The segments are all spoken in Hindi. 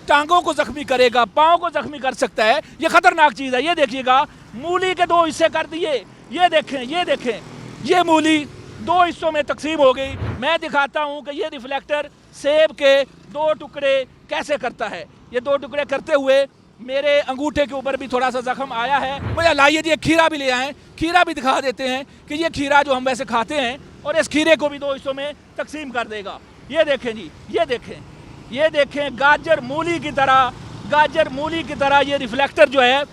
टांगों को जख्मी करेगा, पाँव को जख्मी कर सकता है। ये खतरनाक चीज़ है। ये देखिएगा, मूली के 2 हिस्से कर दिए। ये देखें, ये देखें, ये मूली 2 हिस्सों में तकसीम हो गई। मैं दिखाता हूँ कि ये रिफ्लेक्टर सेब के 2 टुकड़े कैसे करता है। ये 2 टुकड़े करते हुए मेरे अंगूठे के ऊपर भी थोड़ा सा जख्म आया है। मुझे लाइए जी, खीरा भी ले आए, खीरा भी दिखा देते हैं कि ये खीरा जो हम वैसे खाते हैं, और इस खीरे को भी 2 हिस्सों में तकसीम कर देगा। ये देखें जी, ये देखें, ये देखें, गाजर मूली की तरह, गाजर मूली की तरह ये रिफ्लेक्टर जो है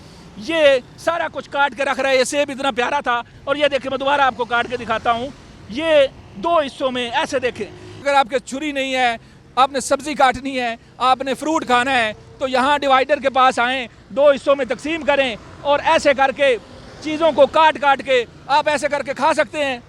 ये सारा कुछ काट के रख रहा है। ये सेब इतना प्यारा था, और ये देखें, मैं दोबारा आपको काट के दिखाता हूँ। ये 2 हिस्सों में ऐसे देखें। अगर आपके छुरी नहीं है, आपने सब्जी काटनी है, आपने फ्रूट खाना है, तो यहाँ डिवाइडर के पास आएँ, 2 हिस्सों में तकसीम करें, और ऐसे करके चीज़ों को काट काट के आप ऐसे करके खा सकते हैं।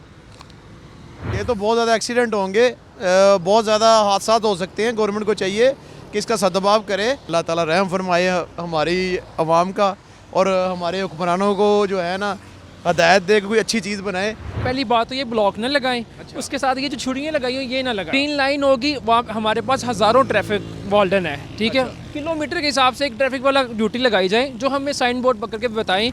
ये तो बहुत ज़्यादा एक्सीडेंट होंगे, बहुत ज़्यादा हादसा हो सकते हैं। गवर्नमेंट को चाहिए कि इसका सदुपयोग करे। अल्लाह ताला रहम फरमाए हमारी आवाम का, और हमारे हुक्मरानों को जो है ना हदायत दे, कोई अच्छी चीज़ बनाए। पहली बात तो ये ब्लॉक न लगाएं। अच्छा। उसके साथ ये जो छुरियाँ लगाई हो ये ना लगाएं। 3 लाइन होगी, वहाँ हमारे पास हज़ारों ट्रैफिक वार्डन है, ठीक है। किलोमीटर के हिसाब से एक ट्रैफिक वाला ड्यूटी लगाई जाए, जो हमें साइन बोर्ड पकड़ के बताएं।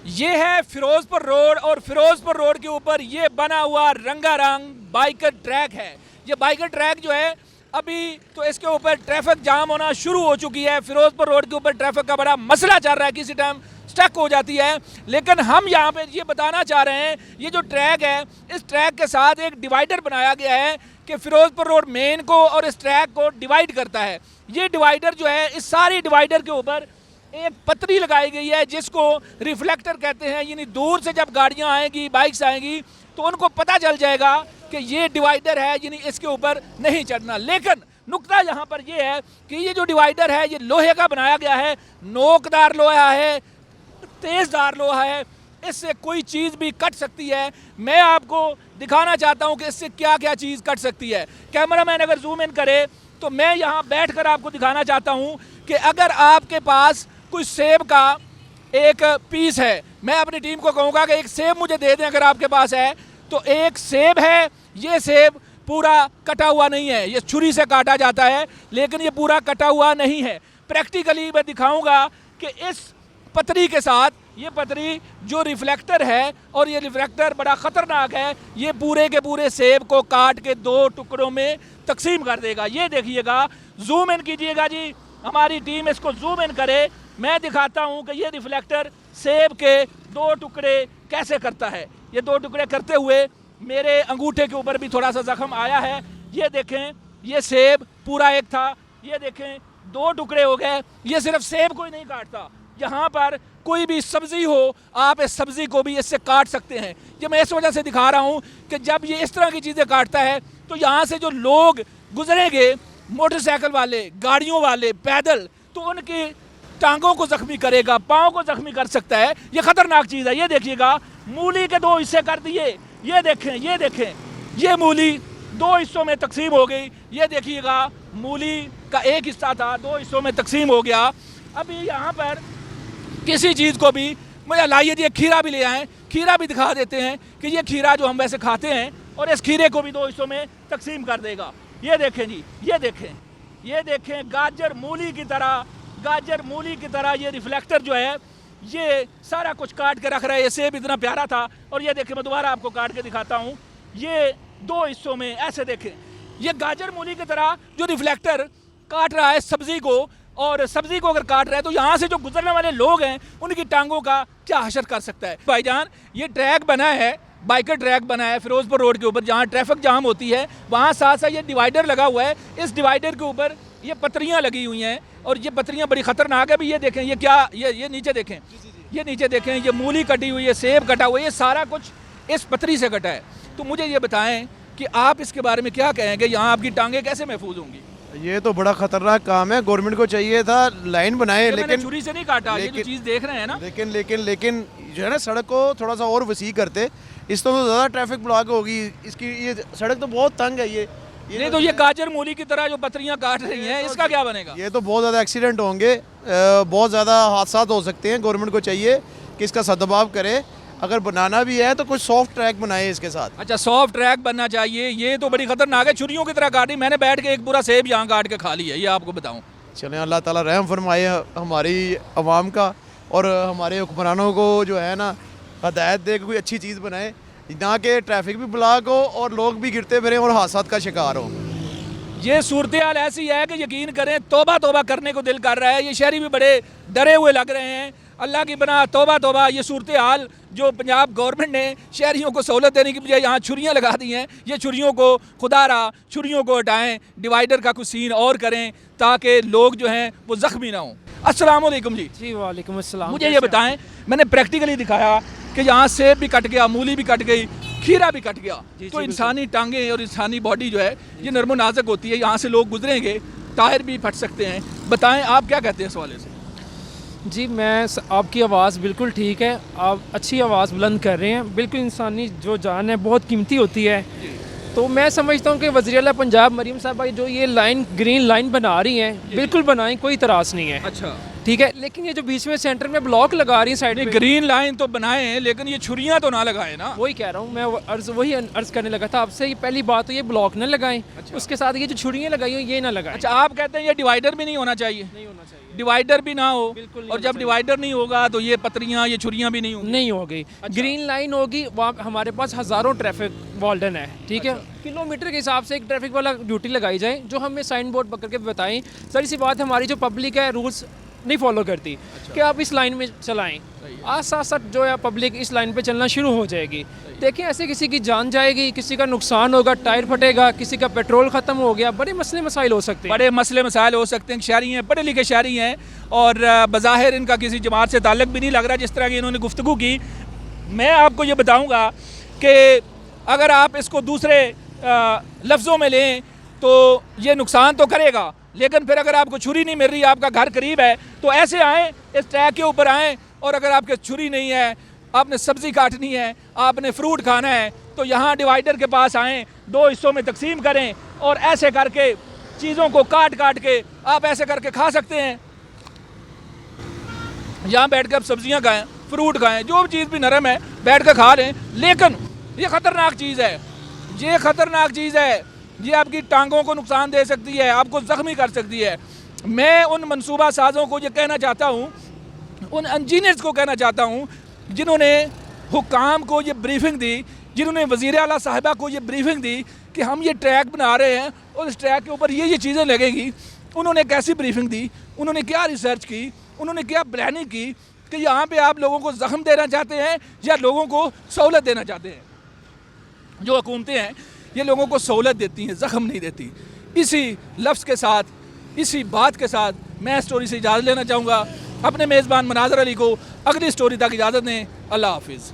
ये है फिरोजपुर रोड, और फिरोजपुर रोड के ऊपर ये बना हुआ रंगारंग बाइकर ट्रैक है। ये बाइकर ट्रैक जो है, अभी तो इसके ऊपर ट्रैफिक जाम होना शुरू हो चुकी है। फिरोजपुर रोड के ऊपर ट्रैफिक का बड़ा मसला चल रहा है, किसी टाइम स्टक हो जाती है। लेकिन हम यहाँ पे ये बताना चाह रहे हैं, ये जो ट्रैक है, इस ट्रैक के साथ एक डिवाइडर बनाया गया है कि फिरोजपुर रोड मेन को और इस ट्रैक को डिवाइड करता है। ये डिवाइडर जो है, इस सारी डिवाइडर के ऊपर एक पतरी लगाई गई है जिसको रिफ्लेक्टर कहते हैं। यानी दूर से जब गाड़ियाँ आएंगी, बाइक्स आएंगी, तो उनको पता चल जाएगा कि ये डिवाइडर है, यानी इसके ऊपर नहीं चढ़ना। लेकिन नुक्ता यहाँ पर ये है कि ये जो डिवाइडर है, ये लोहे का बनाया गया है, नोकदार लोहा है, तेज़दार लोहा है, इससे कोई चीज़ भी कट सकती है। मैं आपको दिखाना चाहता हूँ कि इससे क्या क्या चीज़ कट सकती है। कैमरामैन अगर जूम इन करे तो मैं यहाँ बैठकर आपको दिखाना चाहता हूँ कि अगर आपके पास कोई सेब का एक पीस है, मैं अपनी टीम को कहूँगा कि एक सेब मुझे दे दें अगर आपके पास है। तो एक सेब है, ये सेब पूरा कटा हुआ नहीं है, ये छुरी से काटा जाता है, लेकिन ये पूरा कटा हुआ नहीं है। प्रैक्टिकली मैं दिखाऊंगा कि इस पतरी के साथ, ये पतरी जो रिफ्लेक्टर है, और ये रिफ्लेक्टर बड़ा ख़तरनाक है, ये पूरे के पूरे सेब को काट के 2 टुकड़ों में तकसीम कर देगा। ये देखिएगा, जूम इन कीजिएगा जी, हमारी टीम इसको जूम इन करे, मैं दिखाता हूँ कि ये रिफ्लेक्टर सेब के 2 टुकड़े कैसे करता है। ये 2 टुकड़े करते हुए मेरे अंगूठे के ऊपर भी थोड़ा सा जख्म आया है। ये देखें, ये सेब पूरा एक था, ये देखें 2 टुकड़े हो गए। ये सिर्फ सेब को ही नहीं काटता, यहाँ पर कोई भी सब्ज़ी हो, आप इस सब्ज़ी को भी इससे काट सकते हैं। ये मैं इस वजह से दिखा रहा हूँ कि जब ये इस तरह की चीज़ें काटता है, तो यहाँ से जो लोग गुजरेंगे, मोटरसाइकिल वाले, गाड़ियों वाले, पैदल, तो उनकी टांगों को जख्मी करेगा, पाँव को जख्मी कर सकता है। ये खतरनाक चीज़ है। ये देखिएगा, मूली के 2 हिस्से कर दिए। ये देखें, ये देखें, ये मूली 2 हिस्सों में तकसीम हो गई। ये देखिएगा, मूली का एक हिस्सा था, 2 हिस्सों में तकसीम हो गया। अभी यहाँ पर किसी चीज़ को भी, मुझे लाइए जी, खीरा भी ले आए, खीरा भी दिखा देते हैं कि ये खीरा जो हम वैसे खाते हैं, और इस खीरे को भी 2 हिस्सों में तकसीम कर देगा। ये देखें जी, ये देखें, ये देखें, गाजर मूली की तरह, गाजर मूली की तरह ये रिफ्लेक्टर जो है ये सारा कुछ काट के रख रहा है। ये सेब इतना प्यारा था, और ये देखें, मैं दोबारा आपको काट के दिखाता हूँ। ये 2 हिस्सों में ऐसे देखें, ये गाजर मूली की तरह जो रिफ्लेक्टर काट रहा है सब्ज़ी को, और सब्ज़ी को अगर काट रहा है, तो यहाँ से जो गुजरने वाले लोग हैं उनकी टांगों का क्या हशर कर सकता है। भाईजान, ये ट्रैक बना है, बाइकर ट्रैक बना है फिरोजपुर रोड के ऊपर, जहाँ ट्रैफिक जाम होती है, वहाँ साथ साथ ये डिवाइडर लगा हुआ है। इस डिवाइडर के ऊपर ये पतरियाँ लगी हुई हैं, और ये पतरियाँ बड़ी ख़तरनाक है। भी ये देखें, ये क्या, ये नीचे देखें, ये नीचे देखें, ये मूली कटी हुई है, सेब कटा हुआ है, ये सारा कुछ इस पतरी से कटा है। तो मुझे ये बताएं कि आप इसके बारे में क्या कहेंगे, यहाँ आपकी टांगें कैसे महफूज होंगी? ये तो बड़ा खतरनाक काम है। गवर्नमेंट को चाहिए था लाइन बनाए, लेकिन छुरी से नहीं काटा, ये जो चीज़ देख रहे हैं ना, लेकिन जो है ना, सड़क को थोड़ा सा और वसी करते, इस तो ज़्यादा ट्रैफिक ब्लॉक होगी। इसकी ये सड़क तो बहुत तंग है। ये नहीं तो ये गाजर मूली की तरह जो पतरियाँ काट रही हैं, इसका क्या बनेगा? ये तो बहुत ज़्यादा एक्सीडेंट होंगे, बहुत ज़्यादा हादसा हो सकते हैं। गवर्नमेंट को चाहिए कि इसका सदुपयोग करे। अगर बनाना भी है तो कुछ सॉफ्ट ट्रैक बनाए इसके साथ। अच्छा, सॉफ्ट ट्रैक बनना चाहिए। ये तो बड़ी खतरनाक है, छुरियों की तरह काटी। मैंने बैठ के एक पूरा सेब यहाँ काट के खा लिया, ये आपको बताऊँ। चलें, अल्लाह ताला रहम फरमाए हमारी आवाम का, और हमारे हुक्मरानों को जो है ना हदायत दे कोई अच्छी चीज़ बनाए, ना कि ट्रैफिक भी ब्लॉक हो और लोग भी गिरते फिरें और हादसात का शिकार हो। ये सूरत हाल ऐसी है कि यकीन करें तौबा तौबा करने को दिल कर रहा है। ये शहरी भी बड़े डरे हुए लग रहे हैं। अल्लाह की बना तौबा तौबा। ये सूरत हाल जो पंजाब गवर्नमेंट ने शहरियों को सहूलत देने की बजाय यहाँ छुरियाँ लगा दी हैं, ये छुरियों को खुदारा छुरियों को हटाएं, डिवाइडर का कुछ सीन और करें ताकि लोग जो हैं वो ज़ख्मी ना हों। अस्सलाम वालेकुम जी। वालेकुम अस्सलाम। मुझे ये बताएं, मैंने प्रैक्टिकली दिखाया कि यहाँ सेब भी कट गया, मूली भी कट गई, खीरा भी कट गया। तो इंसानी टांगें और इंसानी बॉडी जो है ये नर्मो नाजुक होती है, यहाँ से लोग गुजरेंगे, टायर भी फट सकते हैं। बताएं आप क्या कहते हैं इस हवाले से? जी आपकी आवाज़ बिल्कुल ठीक है, आप अच्छी आवाज़ बुलंद कर रहे हैं। बिल्कुल इंसानी जो जान है बहुत कीमती होती है। तो मैं समझता हूँ कि वज़ीर आला पंजाब मरीम साहब जो ये लाइन ग्रीन लाइन बना रही हैं, बिल्कुल बनाएं, कोई इतराज़ नहीं है। अच्छा, ठीक है, लेकिन ये जो बीच में सेंटर में ब्लॉक लगा रही है साइड में, ग्रीन लाइन तो बनाएं लेकिन ये छुरियां तो ना लगाएं ना। वही कह रहा हूँ मैं, वही अर्ज करने लगा था आपसे। ये पहली बात तो ये ब्लॉक न लगाएं। अच्छा। उसके साथ ये जो छुरियाँ लगाई हो ये ना लगाएं। अच्छा, आप कहते हैं ये डिवाइडर भी नहीं होना चाहिए? नहीं होना चाहिए, डिवाइडर भी ना हो। बिल्कुल। और जब डिवाइडर नहीं होगा तो ये पतरियां ये छुरियां भी नहीं होंगी। नहीं होगी। ग्रीन लाइन होगी, वहाँ हमारे पास हज़ारों ट्रैफिक वार्डन है। ठीक है, किलोमीटर के हिसाब से एक ट्रैफिक वाला ड्यूटी लगाई जाए जो हमें साइन बोर्ड पकड़ के बताएं। सारी सी बात, हमारी जो पब्लिक है रूल्स नहीं फॉलो करती। कि आप इस लाइन में चलाएं, आज साथ साथ जो है पब्लिक इस लाइन पे चलना शुरू हो जाएगी। देखिए ऐसे किसी की जान जाएगी, किसी का नुकसान होगा, टायर फटेगा, किसी का पेट्रोल ख़त्म हो गया, बड़े मसले मसाइल हो सकते हैं। बड़े मसले मसाइल हो सकते हैं। शहरी हैं, पढ़े लिखे शहरी हैं और बज़ाहिर इनका किसी जमात से ताल्लुक़ भी नहीं लग रहा जिस तरह की इन्होंने गुफ्तगू की। मैं आपको ये बताऊँगा कि अगर आप इसको दूसरे लफ्ज़ों में लें तो ये नुकसान तो करेगा, लेकिन फिर अगर आपको छुरी नहीं मिल रही, आपका घर करीब है, तो ऐसे आएँ, इस ट्रैक के ऊपर आएँ। और अगर आपके छुरी नहीं है, आपने सब्ज़ी काटनी है, आपने फ्रूट खाना है, तो यहाँ डिवाइडर के पास आएँ, दो हिस्सों में तकसीम करें और ऐसे करके चीज़ों को काट काट के आप ऐसे करके खा सकते हैं। यहाँ बैठ कर आप सब्जियाँ खाएँ, फ्रूट खाएँ, जो चीज़ भी नरम है बैठ कर खा लें। लेकिन ये ख़तरनाक चीज़ है, ये ख़तरनाक चीज़ है, ये आपकी टांगों को नुकसान दे सकती है, आपको ज़ख्मी कर सकती है। मैं उन मंसूबा साज़ों को ये कहना चाहता हूँ, उन इंजीनियर्स को कहना चाहता हूँ जिन्होंने हुक्काम को ये ब्रीफिंग दी, जिन्होंने वज़ीर आला साहिबा को ये ब्रीफिंग दी कि हम ये ट्रैक बना रहे हैं और इस ट्रैक के ऊपर ये चीज़ें लगेंगी। उन्होंने कैसी ब्रीफिंग दी, उन्होंने क्या रिसर्च की, उन्होंने क्या प्लानिंग की कि यहाँ पे आप लोगों को ज़ख्म देना चाहते हैं या लोगों को सहूलत देना चाहते हैं। जो हुकूमतें हैं ये लोगों को सहूलत देती हैं, ज़ख्म नहीं देती। इसी लफ्ज़ के साथ, इसी बात के साथ मैं स्टोरी से इजाज़त लेना चाहूँगा। अपने मेज़बान मनाज़र अली को अगली स्टोरी तक इजाज़त दें। अल्लाह हाफिज़।